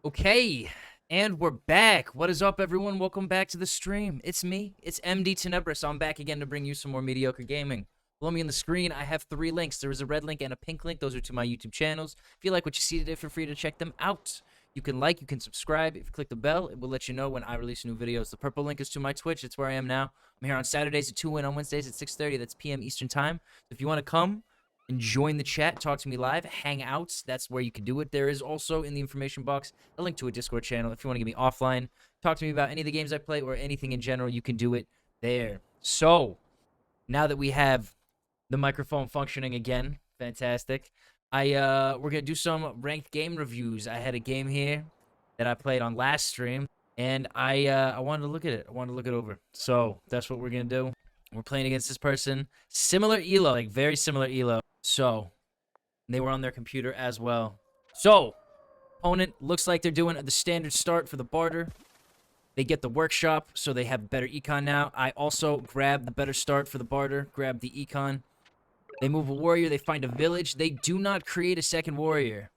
Okay, and we're back. What is up, everyone? Welcome back to the stream. It's me. It's M.D.Tenebris. I'm back again to bring you some more mediocre gaming. Below me on the screen, I have 3 links. There is a red link and a pink link. Those are to my YouTube channels. If you like what you see today, feel free to check them out. You can like, you can subscribe. If you click the bell, it will let you know when I release new videos. The purple link is to my Twitch. It's where I am now. I'm here on Saturdays at 2 and on Wednesdays at 6:30. That's p.m. Eastern Time. If you want to come and join the chat, talk to me live, hang out, that's where you can do it. There is also in the information box a link to a Discord channel. If you want to get me offline, talk to me about any of the games I play or anything in general, you can do it there. So, now that we have the microphone functioning again, fantastic. We're gonna do some ranked game reviews. I had a game here that I played on last stream, and I wanted to look at it. I wanted to look it over. So that's what we're gonna do. We're playing against this person. Similar elo, like very similar elo. So, they were on their computer as well. So, opponent looks like they're doing the standard start for the Bardur. They get the workshop, so they have better econ now. I also grab the better start for the Bardur, grab the econ. They move a warrior, they find a village. They do not create a second warrior.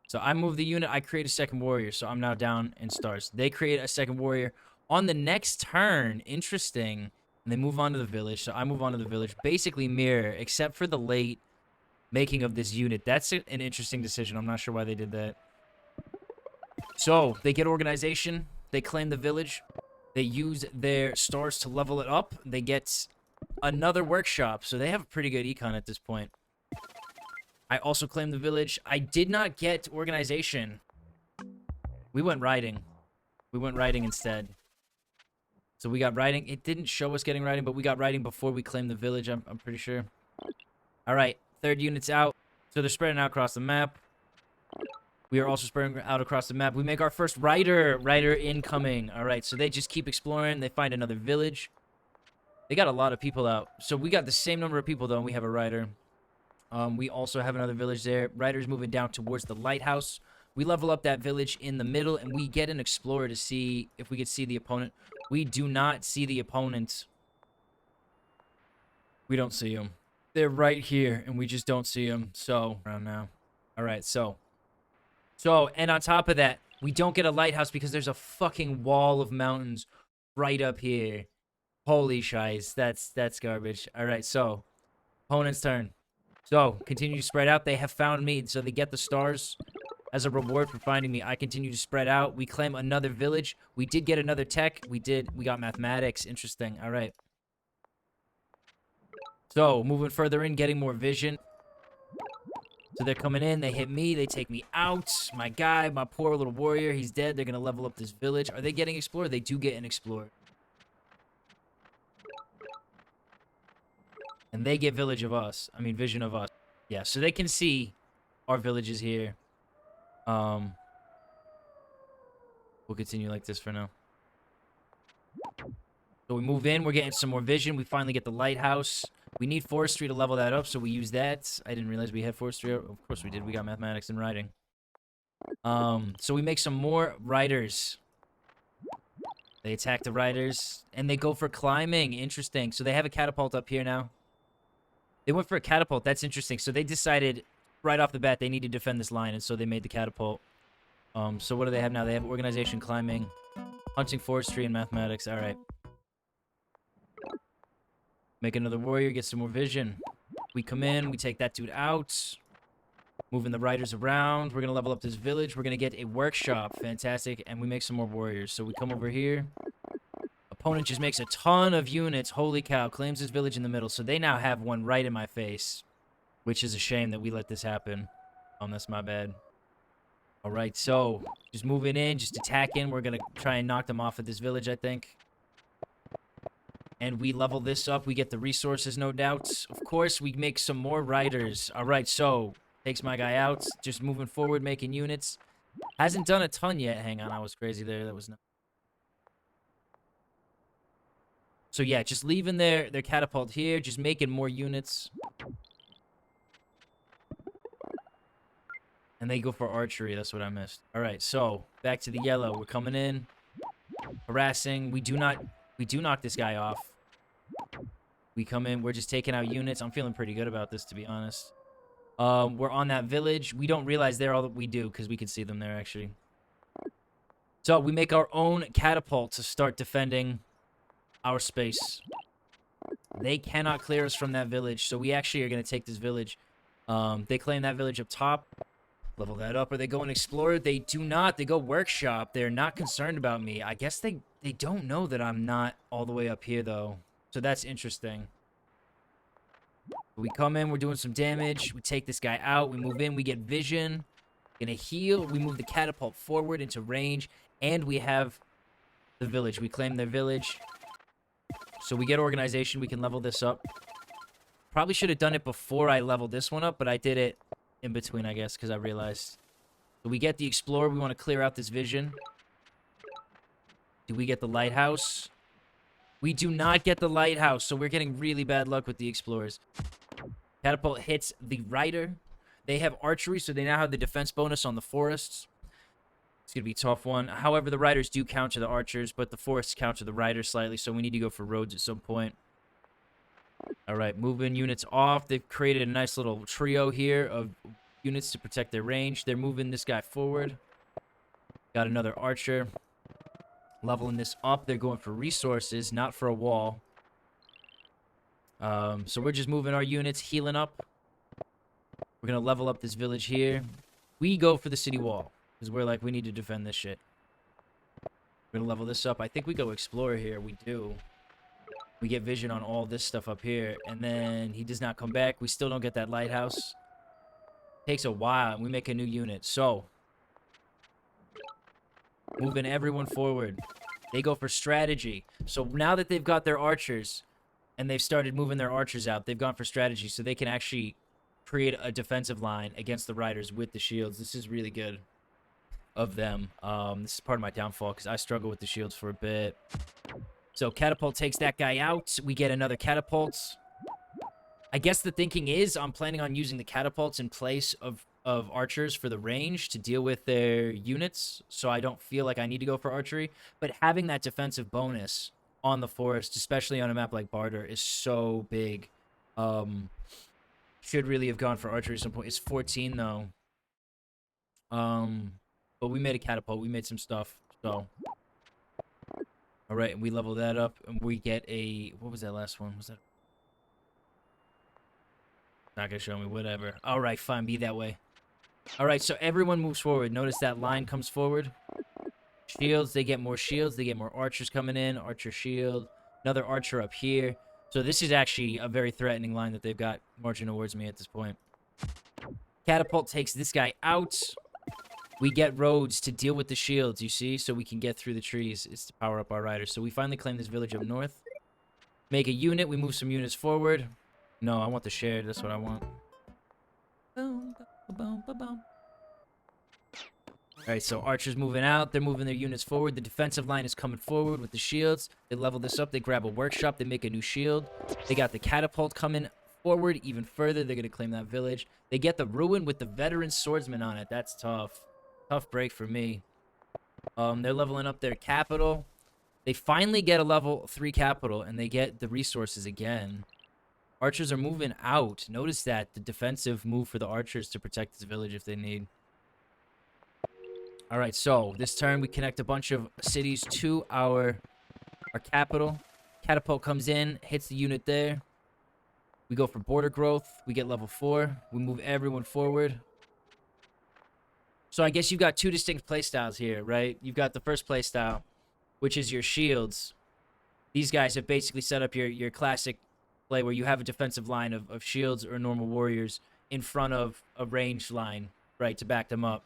So I move the unit, I create a second warrior, so I'm now down in stars. They create a second warrior. On the next turn, interesting, and they move on to the village, so I move on to the village. Basically mirror, except for the late making of this unit. That's an interesting decision. I'm not sure why they did that. So, they get organization. They claim the village. They use their stars to level it up. They get another workshop. So, they have a pretty good econ at this point. I also claim the village. I did not get organization. We went riding. We went riding instead. So, we got riding. It didn't show us getting riding, but we got riding before we claimed the village, I'm pretty sure. All right. Third unit's out. So they're spreading out across the map. We are also spreading out across the map. We make our first rider. Rider incoming. All right. So they just keep exploring. They find another village. They got a lot of people out. So we got the same number of people, though, and we have a rider. We also have another village there. Rider's moving down towards the lighthouse. We level up that village in the middle, and we get an explorer to see if we could see the opponent. We do not see the opponent. We don't see him. They're right here, and we just don't see them. So, around now. All right, so, and on top of that, we don't get a lighthouse because there's a fucking wall of mountains right up here. Holy shiz, that's garbage. All right, so, opponent's turn. So, continue to spread out. They have found me, so they get the stars as a reward for finding me. I continue to spread out. We claim another village. We did get another tech. We got mathematics. Interesting. All right. So, moving further in, getting more vision. So they're coming in, they hit me, they take me out. My guy, my poor little warrior, he's dead. They're going to level up this village. Are they getting explored? They do get an explorer. And they get village of us. I mean, vision of us. Yeah, so they can see our villages here. We'll continue like this for now. So we move in, we're getting some more vision. We finally get the lighthouse. We need forestry to level that up, so we use that. I didn't realize we had forestry. Of course we did. We got mathematics and writing. So we make some more riders. They attack the riders, and they go for climbing. Interesting. So they have a catapult up here now. They went for a catapult. That's interesting. So they decided right off the bat they need to defend this line, and so they made the catapult. So what do they have now? They have organization, climbing, hunting, forestry, and mathematics. All right. Make another warrior, get some more vision. We come in, we take that dude out. Moving the riders around. We're going to level up this village. We're going to get a workshop. Fantastic. And we make some more warriors. So we come over here. Opponent just makes a ton of units. Holy cow. Claims his village in the middle. So they now have one right in my face. Which is a shame that we let this happen. That's my bad. Alright, so just moving in, just attacking. We're going to try and knock them off at this village, I think. And we level this up. We get the resources, no doubt. Of course, we make some more riders. All right, so takes my guy out. Just moving forward, making units. Hasn't done a ton yet. Hang on, I was crazy there. That was not. So yeah, just leaving their catapult here. Just making more units. And they go for archery. That's what I missed. All right, so back to the yellow. We're coming in. Harassing. We do knock this guy off. We come in, we're just taking out units. I'm feeling pretty good about this, to be honest. We're on that village. We don't realize they're all that we do, because we can see them there, actually. So we make our own catapult to start defending our space. They cannot clear us from that village, so we actually are going to take this village. They claim that village up top. Level that up. Are they going Explorer? They do not. They go Workshop. They're not concerned about me. I guess they don't know that I'm not all the way up here, though. So that's interesting. We come in. We're doing some damage. We take this guy out. We move in. We get vision. Gonna heal. We move the catapult forward into range. And we have the village. We claim their village. So we get organization. We can level this up. Probably should have done it before I leveled this one up, but I did it in between, I guess, because I realized. So we get the Explorer. We want to clear out this vision. Do we get the Lighthouse? We do not get the Lighthouse, so we're getting really bad luck with the Explorers. Catapult hits the Rider. They have archery, so they now have the defense bonus on the forests. It's going to be a tough one. However, the Riders do counter the archers, but the forests counter the Riders slightly, so we need to go for roads at some point. All right, moving units off. They've created a nice little trio here of units to protect their range. They're moving this guy forward. Got another archer. Leveling this up. They're going for resources, not for a wall. So we're just moving our units, healing up. We're going to level up this village here. We go for the city wall, because we're like, we need to defend this shit. We're going to level this up. I think we go Explorer here. We do. We get vision on all this stuff up here. And then he does not come back. We still don't get that Lighthouse. Takes a while, and we make a new unit. So, moving everyone forward. They go for strategy. So now that they've got their archers, and they've started moving their archers out, they've gone for strategy, so they can actually create a defensive line against the Riders with the shields. This is really good of them. This is part of my downfall, because I struggle with the shields for a bit. So catapult takes that guy out. We get another catapult. I guess the thinking is I'm planning on using the catapults in place of archers for the range to deal with their units, so I don't feel like I need to go for archery. But having that defensive bonus on the forest, especially on a map like Bardur, is so big. Should really have gone for archery at some point. It's 14, though. But we made a catapult. We made some stuff, so... All right, and we level that up, and we get a... What was that last one? Was that... Not gonna show me, whatever. All right, fine, be that way. All right, so everyone moves forward. Notice that line comes forward. Shields, they get more shields. They get more archers coming in. Archer shield. Another archer up here. So this is actually a very threatening line that they've got marching towards me at this point. Catapult takes this guy out. We get roads to deal with the shields, you see? So we can get through the trees. It's to power up our riders. So we finally claim this village up north. Make a unit. We move some units forward. No, I want the shared. That's what I want. Alright, so archers moving out. They're moving their units forward. The defensive line is coming forward with the shields. They level this up. They grab a workshop. They make a new shield. They got the catapult coming forward even further. They're going to claim that village. They get the ruin with the veteran swordsman on it. That's tough. Tough break for me. They're leveling up their capital. They finally get a level 3 capital, and they get the resources again. Archers are moving out. Notice that. The defensive move for the archers to protect this village if they need. Alright, so this turn we connect a bunch of cities to our capital. Catapult comes in, hits the unit there. We go for border growth. We get level 4. We move everyone forward. So I guess you've got two distinct playstyles here, right? You've got the first playstyle, which is your shields. These guys have basically set up your classic play where you have a defensive line of shields or normal warriors in front of a ranged line, right, to back them up.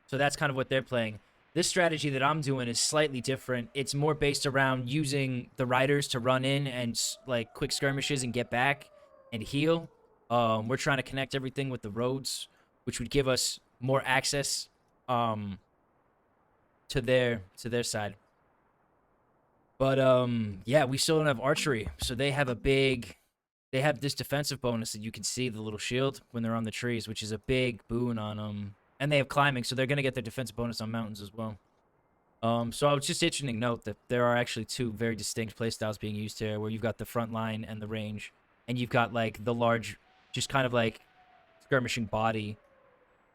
So that's kind of what they're playing. This strategy that I'm doing is slightly different. It's more based around using the riders to run in and like quick skirmishes and get back and heal. We're trying to connect everything with the roads, which would give us more access to their side. But yeah, we still don't have archery, so they have this defensive bonus that you can see the little shield when they're on the trees, which is a big boon on them. And they have climbing, so they're going to get their defensive bonus on mountains as well. So it's just interesting to note that there are actually two very distinct playstyles being used here, where you've got the front line and the range, and you've got like the large, just kind of like skirmishing body.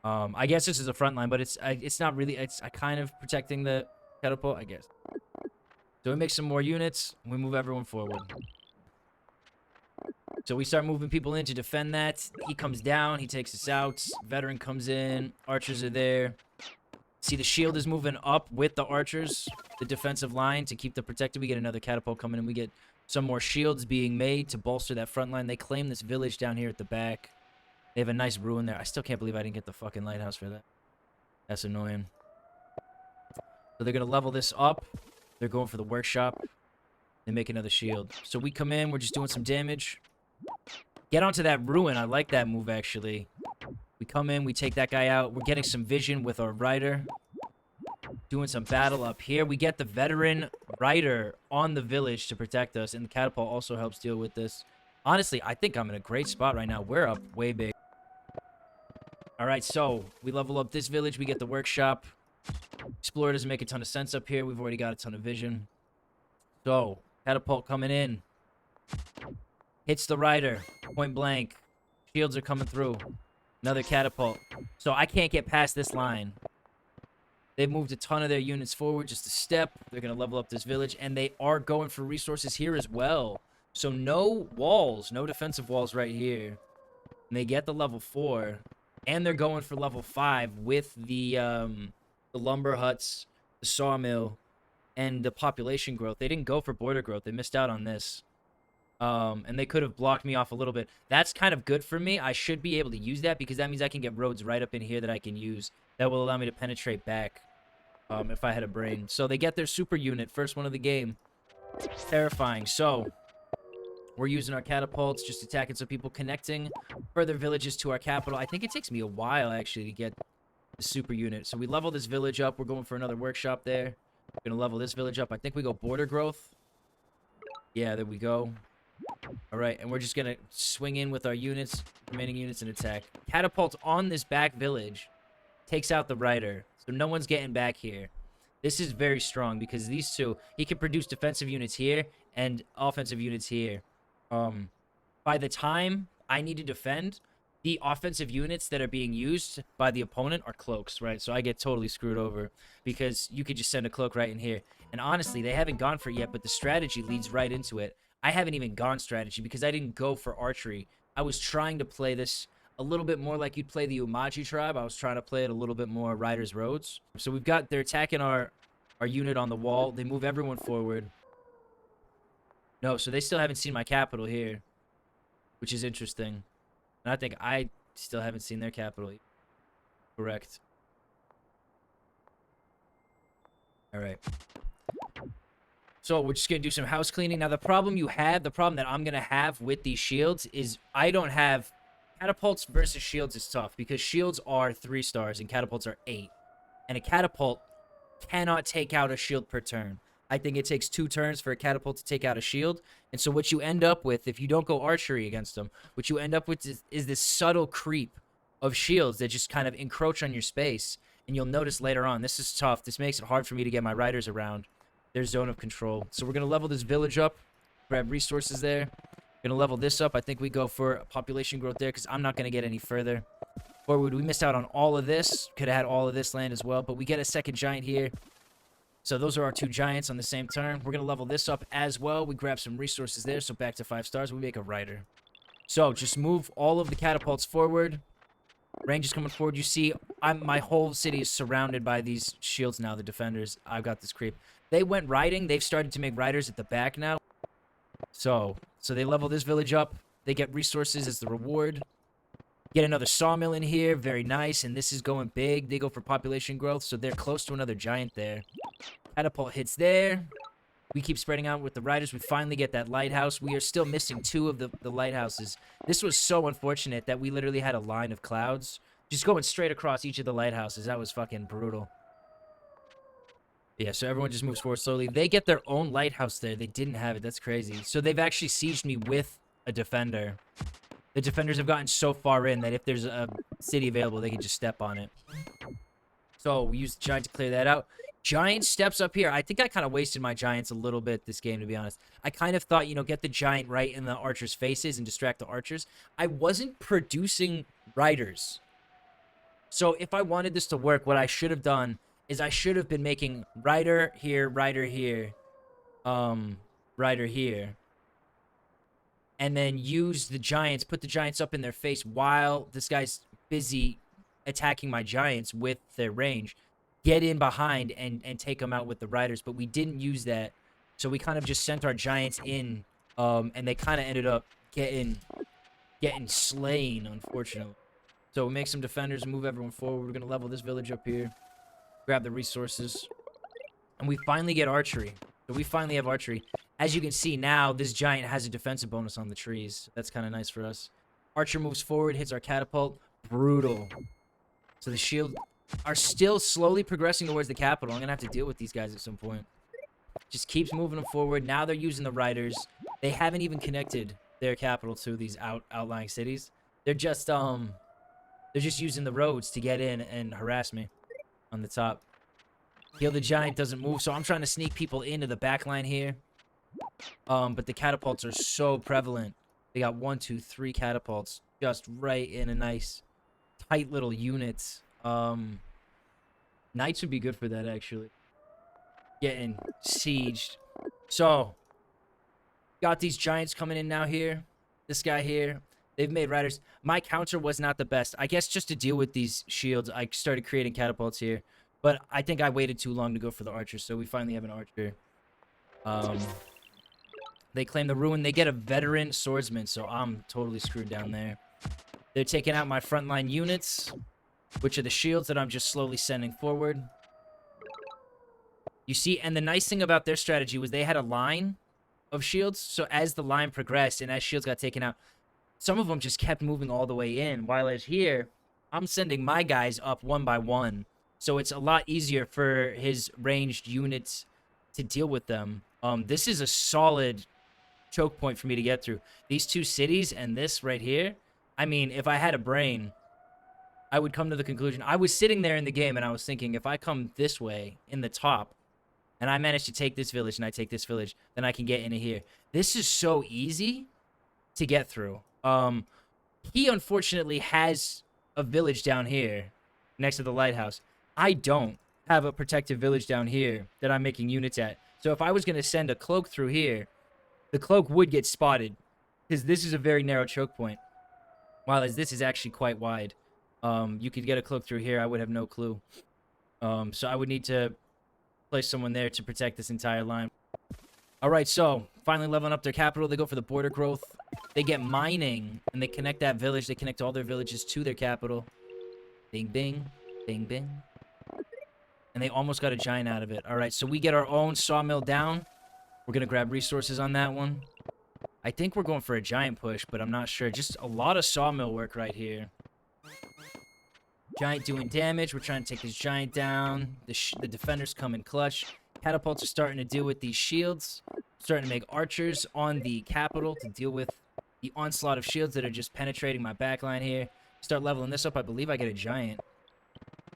I guess this is a front line, but it's not really. It's kind of protecting the catapult, I guess. So we make some more units. We move everyone forward. So we start moving people in to defend that. He comes down. He takes us out. Veteran comes in. Archers are there. See, the shield is moving up with the archers, the defensive line, to keep them protected. We get another catapult coming in. We get some more shields being made to bolster that front line. They claim this village down here at the back. They have a nice ruin there. I still can't believe I didn't get the fucking lighthouse for that. That's annoying. So they're going to level this up. They're going for the workshop. They make another shield. So we come in. We're just doing some damage. Get onto that ruin. I like that move, actually. We come in. We take that guy out. We're getting some vision with our rider. Doing some battle up here. We get the veteran rider on the village to protect us. And the catapult also helps deal with this. Honestly, I think I'm in a great spot right now. We're up way big. Alright, so we level up this village. We get the workshop. Explorer doesn't make a ton of sense up here. We've already got a ton of vision. So, catapult coming in. Hits the rider. Point blank. Shields are coming through. Another catapult. So I can't get past this line. They've moved a ton of their units forward just a step. They're going to level up this village. And they are going for resources here as well. So no walls. No defensive walls right here. And they get the level 4. And they're going for level 5 with the lumber huts, the sawmill, and the population growth. They didn't go for border growth. They missed out on this. And they could have blocked me off a little bit. That's kind of good for me. I should be able to use that because that means I can get roads right up in here that I can use. That will allow me to penetrate back if I had a brain. So they get their super unit, first one of the game. Terrifying. So we're using our catapults, just attacking some people, connecting further villages to our capital. I think it takes me a while, actually, to get the super unit. So we level this village up. We're going for another workshop there. We're going to level this village up. I think we go border growth. Yeah, there we go. All right, and we're just going to swing in with our units, remaining units, and attack. Catapult on this back village. Takes out the rider. So no one's getting back here. This is very strong because these two, he can produce defensive units here and offensive units here. By the time I need to defend, the offensive units that are being used by the opponent are cloaks, right? So I get totally screwed over because you could just send a cloak right in here. And honestly, they haven't gone for it yet, but the strategy leads right into it. I haven't even gone strategy because I didn't go for archery. I was trying to play this a little bit more like you'd play the Umaji tribe. I was trying to play it a little bit more Riders Roads. So we've got, they're attacking our unit on the wall. They move everyone forward. No, so they still haven't seen my capital here, which is interesting. And I think I still haven't seen their capital. Correct. All right. So we're just going to do some house cleaning. Now, the problem that I'm going to have with these shields is I don't have... Catapults versus shields is tough because shields are 3 stars and catapults are 8. And a catapult cannot take out a shield per turn. I think it takes 2 turns for a catapult to take out a shield. And so what you end up with, if you don't go archery against them, what you end up with is this subtle creep of shields that just kind of encroach on your space. And you'll notice later on, this is tough. This makes it hard for me to get my riders around their zone of control. So we're going to level this village up, grab resources there. Going to level this up. I think we go for population growth there because I'm not going to get any further. Forward, we missed out on all of this. Could have had all of this land as well, but we get a second giant here. So those are our 2 giants on the same turn. We're going to level this up as well. We grab some resources there, so back to 5 stars. We make a rider. So just move all of the catapults forward. Range is coming forward. You see, my whole city is surrounded by these shields now, the defenders. I've got this creep. They went riding. They've started to make riders at the back now. So they level this village up. They get resources as the reward. Get another sawmill in here. Very nice. And this is going big. They go for population growth, so they're close to another giant there. Catapult hits there. We keep spreading out with the riders. We finally get that lighthouse. We are still missing 2 of the lighthouses. This was so unfortunate that we literally had a line of clouds just going straight across each of the lighthouses. That was fucking brutal. Yeah, so everyone just moves forward slowly. They get their own lighthouse there. They didn't have it. That's crazy. So they've actually sieged me with a defender. The defenders have gotten so far in that if there's a city available, they can just step on it. So we use the giant to clear that out. Giant steps up here. I think I kind of wasted my giants a little bit this game, to be honest. I kind of thought, get the giant right in the archers' faces and distract the archers. I wasn't producing riders. So if I wanted this to work, what I should have done is I should have been making rider here, rider here, and then use the giants, put the giants up in their face while this guy's busy attacking my giants with their range. Get in behind and take them out with the riders, but we didn't use that, so we kind of just sent our giants in, and they kind of ended up getting slain, unfortunately. So we make some defenders, move everyone forward. We're gonna level this village up here, grab the resources, and we finally get archery. So we finally have archery. As you can see now, this giant has a defensive bonus on the trees. That's kind of nice for us. Archer moves forward, hits our catapult. Brutal. So the shield are still slowly progressing towards the capital. I'm gonna have to deal with these guys at some point. Just keeps moving them forward. Now they're using the riders. They haven't even connected their capital to these outlying cities. They're just using the roads to get in and harass me on the top. Heal the giant doesn't move, so I'm trying to sneak people into the back line here. But the catapults are so prevalent. They got 1, 2, 3 catapults just right in a nice, tight little unit. Knights would be good for that, actually. Getting sieged. So, got these giants coming in now here. This guy here. They've made riders. My counter was not the best. I guess just to deal with these shields, I started creating catapults here. But I think I waited too long to go for the archer, so we finally have an archer. They claim the ruin. They get a veteran swordsman, so I'm totally screwed down there. They're taking out my frontline units, which are the shields that I'm just slowly sending forward. You see, and the nice thing about their strategy was they had a line of shields, so as the line progressed and as shields got taken out, some of them just kept moving all the way in, while as here, I'm sending my guys up one by one. So it's a lot easier for his ranged units to deal with them. This is a solid choke point for me to get through. These two cities and this right here, I mean, if I had a brain, I would come to the conclusion. I was sitting there in the game and I was thinking, if I come this way in the top and I manage to take this village and I take this village, then I can get into here. This is so easy to get through. He unfortunately has a village down here next to the lighthouse. I don't have a protective village down here that I'm making units at. So if I was going to send a cloak through here, the cloak would get spotted because this is a very narrow choke point. While as this is actually quite wide. You could get a cloak through here. I would have no clue. So I would need to place someone there to protect this entire line. All right, so finally leveling up their capital. They go for the border growth. They get mining, and they connect that village. They connect all their villages to their capital. Bing, bing. Bing, bing. And they almost got a giant out of it. All right, so we get our own sawmill down. We're going to grab resources on that one. I think we're going for a giant push, but I'm not sure. Just a lot of sawmill work right here. Giant doing damage. We're trying to take this giant down. The defenders come in clutch. Catapults are starting to deal with these shields. Starting to make archers on the capital to deal with the onslaught of shields that are just penetrating my backline here. Start leveling this up. I believe I get a giant.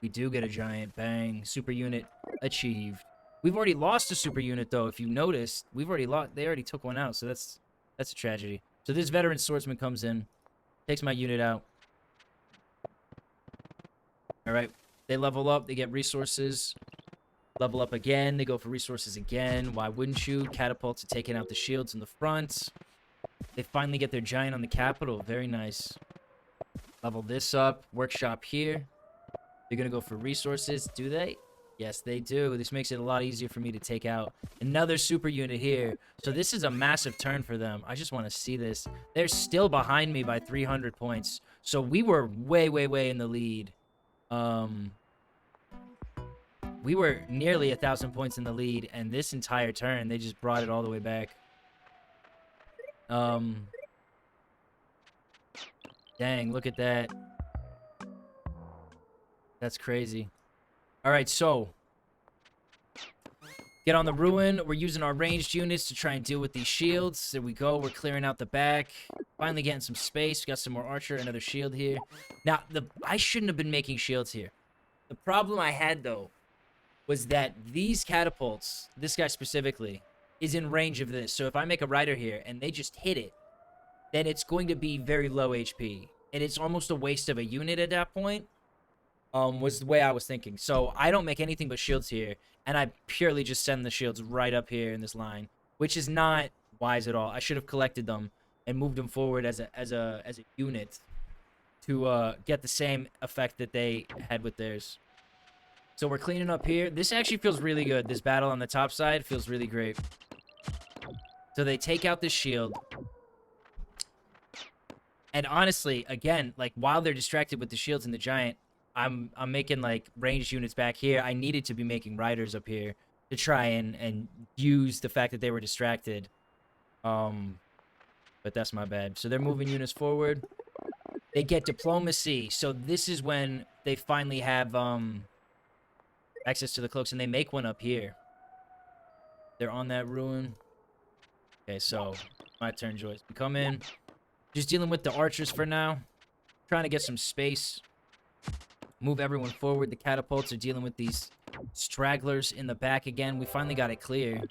We do get a giant. Bang. Super unit achieved. We've already lost a super unit, though. If you noticed, we've already lost. They already took one out, so that's a tragedy. So this veteran swordsman comes in, takes my unit out. All right. They level up. They get resources. Level up again. They go for resources again. Why wouldn't you? Catapults are taking out the shields in the front. They finally get their giant on the capital. Very nice. Level this up. Workshop here. They're going to go for resources. Do they? Yes, they do. This makes it a lot easier for me to take out another super unit here. So this is a massive turn for them. I just want to see this. They're still behind me by 300 points. So we were way, way, way in the lead. We were nearly 1,000 points in the lead, and this entire turn, they just brought it all the way back. Dang, look at that. That's crazy. All right, so get on the ruin. We're using our ranged units to try and deal with these shields. There we go. We're clearing out the back. Finally getting some space. We got some more archer, another shield here. Now, I shouldn't have been making shields here. The problem I had, though, was that these catapults, this guy specifically, is in range of this. So if I make a rider here and they just hit it, then it's going to be very low HP. And it's almost a waste of a unit at that point. was the way I was thinking. So I don't make anything but shields here, and I purely just send the shields right up here in this line, which is not wise at all. I should have collected them and moved them forward as a unit to get the same effect that they had with theirs. So we're cleaning up here. This actually feels really good. This battle on the top side feels really great. So they take out this shield. And honestly, again, like while they're distracted with the shields and the giant, I'm making like ranged units back here. I needed to be making riders up here to try and use the fact that they were distracted. But that's my bad. So they're moving units forward. They get diplomacy. So this is when they finally have access to the cloaks, and they make one up here. They're on that ruin. Okay, so my turn, Joyce. We come in. Just dealing with the archers for now. Trying to get some space. Move everyone forward. The catapults are dealing with these stragglers in the back again. We finally got it clear.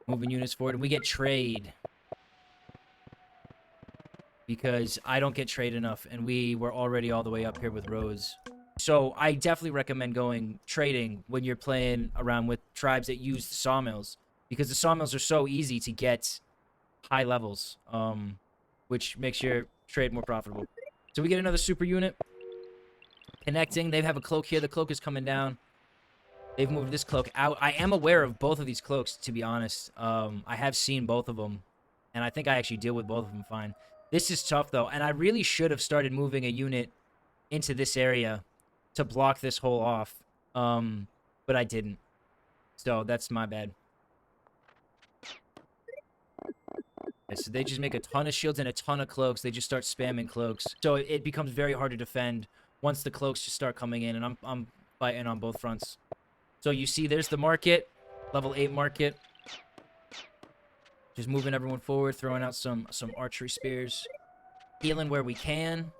Moving units forward. We get trade. Because I don't get trade enough, and we were already all the way up here with roads. So I definitely recommend going trading when you're playing around with tribes that use the sawmills. Because the sawmills are so easy to get high levels, which makes your trade more profitable. So we get another super unit. Connecting. They have a cloak here. The cloak is coming down. They've moved this cloak out. I am aware of both of these cloaks, to be honest. I have seen both of them, and I think I actually deal with both of them fine. This is tough, though, and I really should have started moving a unit into this area to block this hole off, but I didn't. So that's my bad. Okay, so they just make a ton of shields and a ton of cloaks. They just start spamming cloaks. So it becomes very hard to defend once the cloaks just start coming in, and I'm fighting on both fronts. So you see there's the market, level 8 market. Just moving everyone forward, throwing out some archery spears. Healing where we can.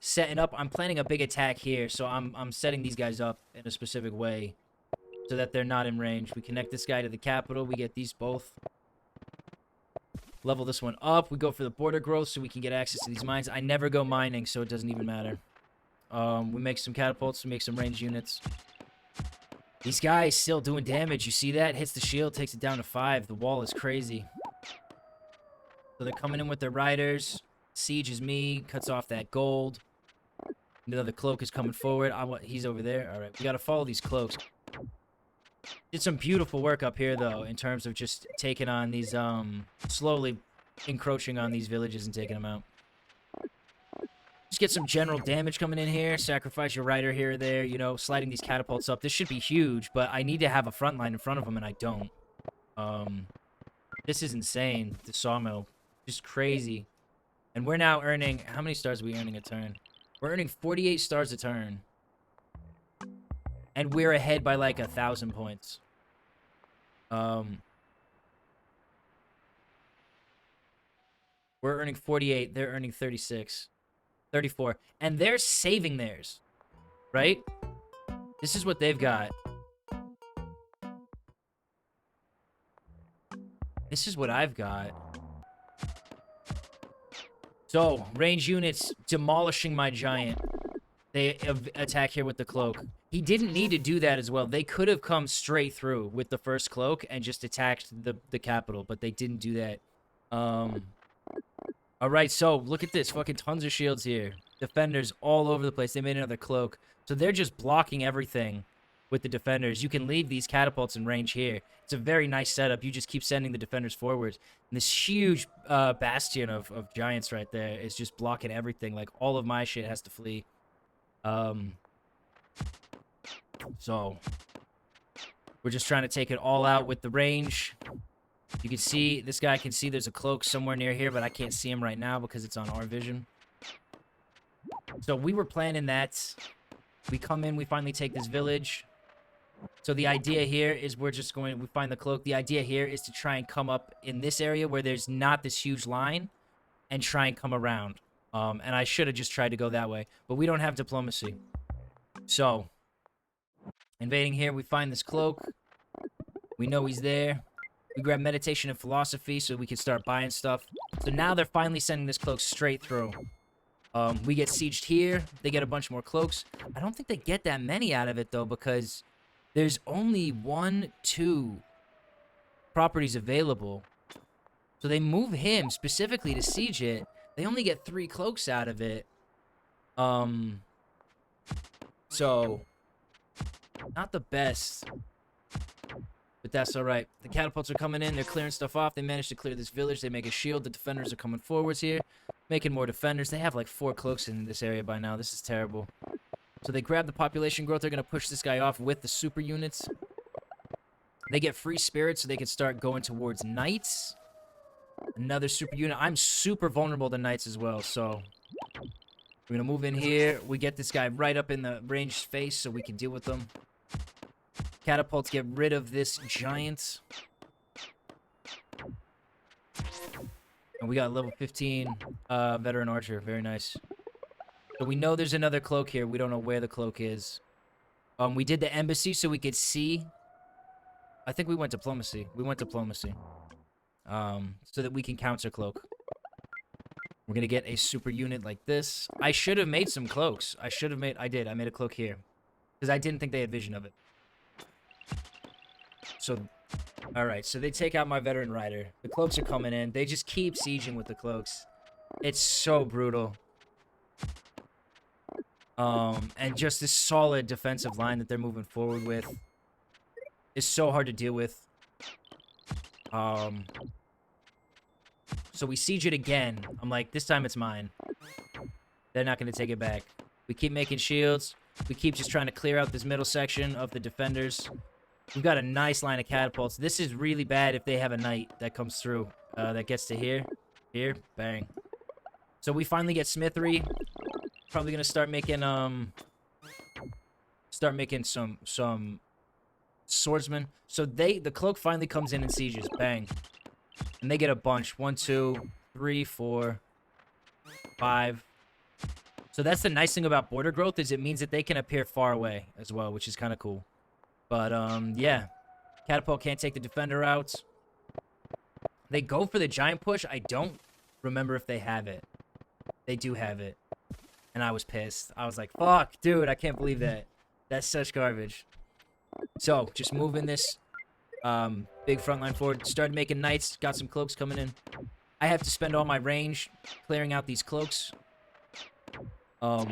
Setting up. I'm planning a big attack here, so I'm setting these guys up in a specific way so that they're not in range. We connect this guy to the capital. We get these both. Level this one up. We go for the border growth so we can get access to these mines. I never go mining, so it doesn't even matter. We make some catapults. We make some ranged units. These guys still doing damage. You see that? Hits the shield, takes it down to 5. The wall is crazy. So they're coming in with their riders. Siege is me. Cuts off that gold. The cloak is coming forward. He's over there. All right, we got to follow these cloaks. Did some beautiful work up here, though, in terms of just taking on these, slowly encroaching on these villages and taking them out. Just get some general damage coming in here. Sacrifice your rider here or there, you know, sliding these catapults up. This should be huge, but I need to have a front line in front of them, and I don't. This is insane, the sawmill. Just crazy. And we're now earning... How many stars are we earning a turn? We're earning 48 stars a turn. And we're ahead by like 1,000 points. We're earning 48. They're earning 36. 34. And they're saving theirs. Right? This is what they've got. This is what I've got. So, range units demolishing my giant. They attack here with the cloak. He didn't need to do that as well. They could have come straight through with the first cloak and just attacked the capital, but they didn't do that. Alright, so look at this. Fucking tons of shields here. Defenders all over the place. They made another cloak. So they're just blocking everything with the defenders. You can leave these catapults in range here. It's a very nice setup. You just keep sending the defenders forward. And this huge bastion of giants right there is just blocking everything. Like, all of my shit has to flee. So, we're just trying to take it all out with the range. You can see, this guy can see there's a cloak somewhere near here, but I can't see him right now because it's on our vision. So, we were planning that. We come in, we finally take this village. So the idea here is we find the cloak. The idea here is to try and come up in this area where there's not this huge line and try and come around. And I should have just tried to go that way, but we don't have diplomacy. So, invading here, we find this cloak. We know he's there. We grab meditation and philosophy so we can start buying stuff. So now they're finally sending this cloak straight through. We get sieged here. They get a bunch more cloaks. I don't think they get that many out of it, though, because there's only 1, 2 properties available. So they move him specifically to siege it. They only get 3 cloaks out of it. So not the best, but that's all right. The catapults are coming in. They're clearing stuff off. They managed to clear this village. They make a shield. The defenders are coming forwards here, making more defenders. They have like 4 cloaks in this area by now. This is terrible. So they grab the population growth. They're going to push this guy off with the super units. They get free spirits so they can start going towards knights. Another super unit. I'm super vulnerable to knights as well, so we're going to move in here. We get this guy right up in the ranged face so we can deal with them. Catapults get rid of this giant. And we got level 15 veteran archer. Very nice. So we know there's another cloak here. We don't know where the cloak is. We did the embassy so we could see. I think we went diplomacy. We went diplomacy. So that we can counter cloak. We're going to get a super unit like this. I should have made some cloaks. I did. I made a cloak here. Because I didn't think they had vision of it. So, alright. So they take out my veteran rider. The cloaks are coming in. They just keep sieging with the cloaks. It's so brutal. And just this solid defensive line that they're moving forward with is so hard to deal with. So we siege it again. I'm like, this time it's mine. They're not going to take it back. We keep making shields. We keep just trying to clear out this middle section of the defenders. We've got a nice line of catapults. This is really bad if they have a knight that comes through. That gets to here. Here. Bang. So we finally get smithery. Probably going to start making, some swordsmen. So the cloak finally comes in and sieges. Bang. And they get a bunch. 1, 2, 3, 4, 5. So that's the nice thing about border growth, is it means that they can appear far away as well, which is kind of cool. But, yeah. Catapult can't take the defender out. They go for the giant push. I don't remember if they have it. They do have it. And I was pissed. I was like, fuck, dude, I can't believe that. That's such garbage. So, just moving this big front line forward. Started making knights. Got some cloaks coming in. I have to spend all my range clearing out these cloaks. Got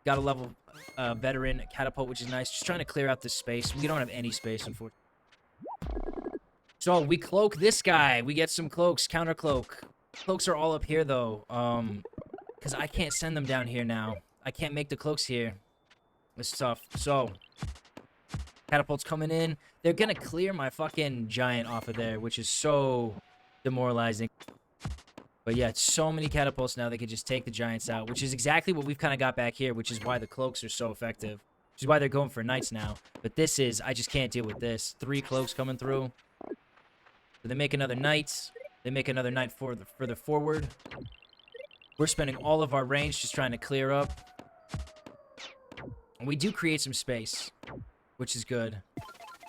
a level veteran catapult, which is nice. Just trying to clear out this space. We don't have any space, unfortunately. So, we cloak this guy. We get some cloaks. Counter cloak. Cloaks are all up here, though. Because I can't send them down here now. I can't make the cloaks here. It's tough. So, catapults coming in. They're going to clear my fucking giant off of there, which is so demoralizing. But yeah, it's so many catapults now they can just take the giants out, which is exactly what we've kind of got back here, which is why the cloaks are so effective. Which is why they're going for knights now. But this is, I just can't deal with this. 3 cloaks coming through. So they make another knight. They make another knight further forward. We're spending all of our range just trying to clear up. And we do create some space, which is good.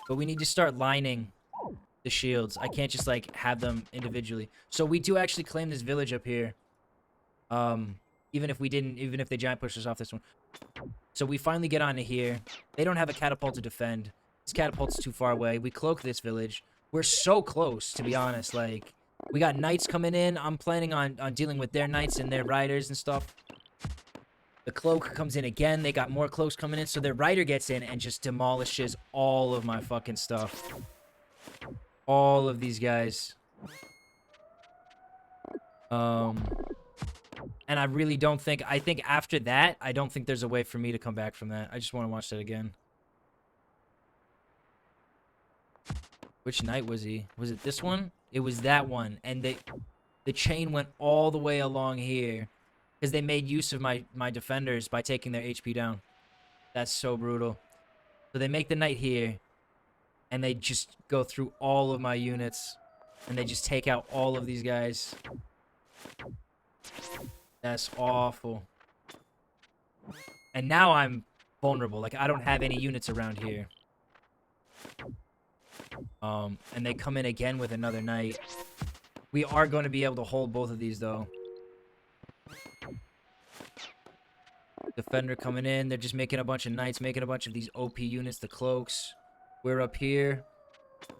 But we need to start lining the shields. I can't just, like, have them individually. So we do actually claim this village up here. Even if they giant push us off this one. So we finally get onto here. They don't have a catapult to defend. This catapult's too far away. We cloak this village. We're so close, to be honest. Like, we got knights coming in. I'm planning on dealing with their knights and their riders and stuff. The cloak comes in again. They got more cloaks coming in. So their rider gets in and just demolishes all of my fucking stuff. All of these guys. And I really don't think... I think after that, I don't think there's a way for me to come back from that. I just want to watch that again. Which knight was he? Was it this one? It was that one. And the chain went all the way along here. Because they made use of my defenders by taking their HP down. That's so brutal. So they make the knight here. And they just go through all of my units. And they just take out all of these guys. That's awful. And now I'm vulnerable. Like, I don't have any units around here. And they come in again with another knight. We are going to be able to hold both of these, though. Defender coming in. They're just making a bunch of knights, making a bunch of these OP units, the cloaks. We're up here.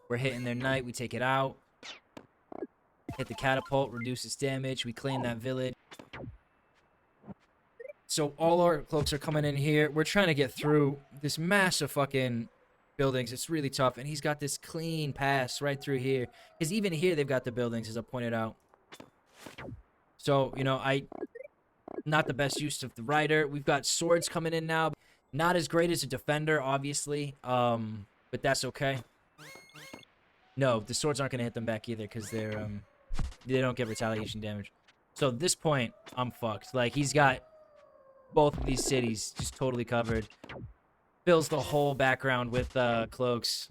We're hitting their knight. We take it out. Hit the catapult, reduces damage. We claim that village. So all our cloaks are coming in here. We're trying to get through this massive fucking buildings. It's really tough. And he's got this clean pass right through here. Because even here, they've got the buildings, as I pointed out. So, you know, not the best use of the rider. We've got swords coming in now. Not as great as a defender, obviously. But that's okay. No, the swords aren't going to hit them back either because they don't get retaliation damage. So at this point, I'm fucked. Like, he's got both of these cities just totally covered. Fills the whole background with cloaks.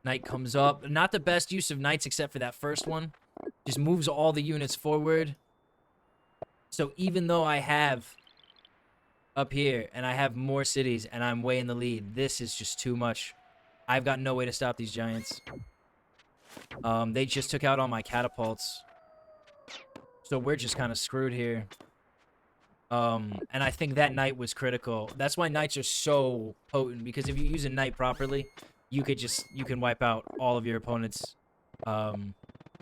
Knight comes up. Not the best use of knights except for that first one. Just moves all the units forward. So even though I have up here and I have more cities and I'm way in the lead, this is just too much. I've got no way to stop these giants. They just took out all my catapults. So we're just kind of screwed here. And I think that knight was critical. That's why knights are so potent, because if you use a knight properly, you can wipe out all of your opponent's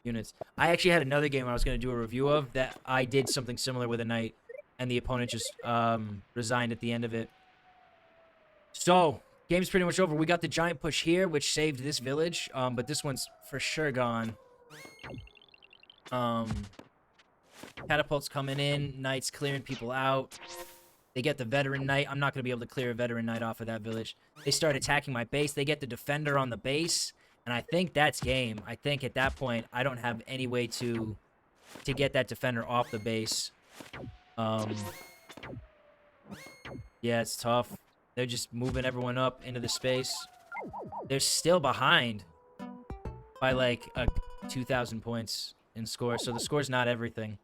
units. I actually had another game I was going to do a review of that I did something similar with a knight, and the opponent just resigned at the end of it. So, game's pretty much over. We got the giant push here, which saved this village, but this one's for sure gone. Catapults coming in, knights clearing people out. They get the veteran knight. I'm not going to be able to clear a veteran knight off of that village. They start attacking my base. They get the defender on the base. And I think that's game. I think at that point, I don't have any way to get that defender off the base. Yeah, it's tough. They're just moving everyone up into the space. They're still behind by like 2,000 points in score. So the score's not everything.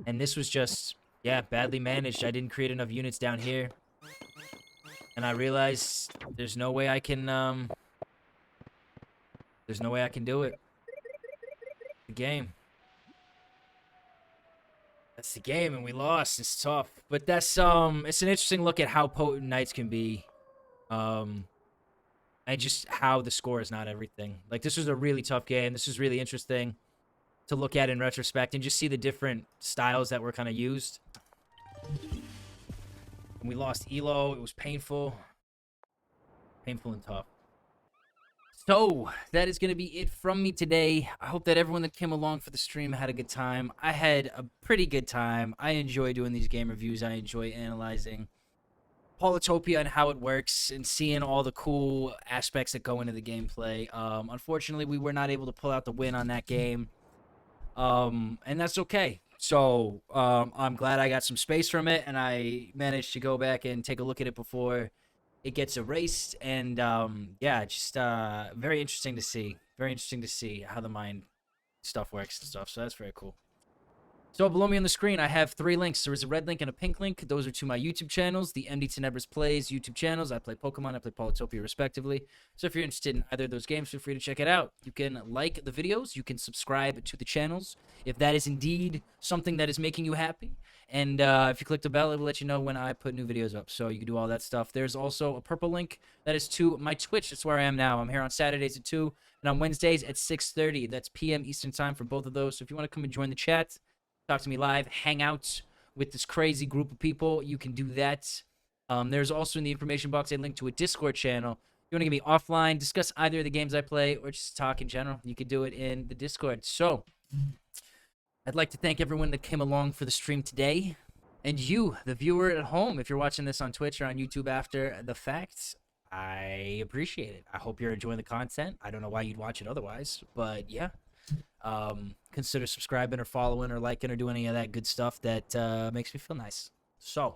And this was just, yeah, badly managed. I didn't create enough units down here. And I realized there's no way I can, do it. The game. That's the game, and we lost. It's tough. But that's, it's an interesting look at how potent knights can be. And just how the score is not everything. Like, this was a really tough game. This was really interesting to look at in retrospect and just see the different styles that were kind of used. And we lost Elo. It was painful. Painful and tough. So, that is going to be it from me today. I hope that everyone that came along for the stream had a good time. I had a pretty good time. I enjoy doing these game reviews. I enjoy analyzing Polytopia and how it works and seeing all the cool aspects that go into the gameplay. Unfortunately, we were not able to pull out the win on that game. And that's okay. So, I'm glad I got some space from it, and I managed to go back and take a look at it before it gets erased. And, yeah, just, very interesting to see. Very interesting to see how the mind stuff works and stuff. So that's very cool. So below me on the screen, I have 3 links. There is a red link and a pink link. Those are to my YouTube channels, the M.D.Tenebris Plays YouTube channels. I play Pokemon, I play Polytopia, respectively. So if you're interested in either of those games, feel free to check it out. You can like the videos. You can subscribe to the channels if that is indeed something that is making you happy. And if you click the bell, it will let you know when I put new videos up. So you can do all that stuff. There's also a purple link that is to my Twitch. That's where I am now. I'm here on Saturdays at 2 and on Wednesdays at 6:30. That's p.m. Eastern time for both of those. So if you want to come and join the chat, talk to me live, hang out with this crazy group of people, you can do that. There's also in the information box a link to a Discord channel. If you want to get me offline, discuss either of the games I play, or just talk in general, you can do it in the Discord. So, I'd like to thank everyone that came along for the stream today. And you, the viewer at home, if you're watching this on Twitch or on YouTube after the fact, I appreciate it. I hope you're enjoying the content. I don't know why you'd watch it otherwise, but yeah. Consider subscribing or following or liking or doing any of that good stuff that makes me feel nice. So,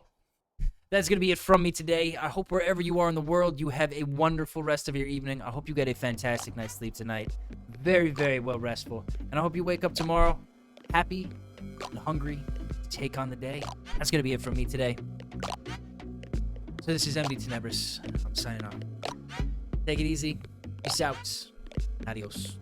that's going to be it from me today. I hope wherever you are in the world, you have a wonderful rest of your evening. I hope you get a fantastic night's sleep tonight. Very, very well restful. And I hope you wake up tomorrow happy and hungry to take on the day. That's going to be it from me today. So this is M.D.Tenebris. I'm signing off. Take it easy. Peace out. Adios.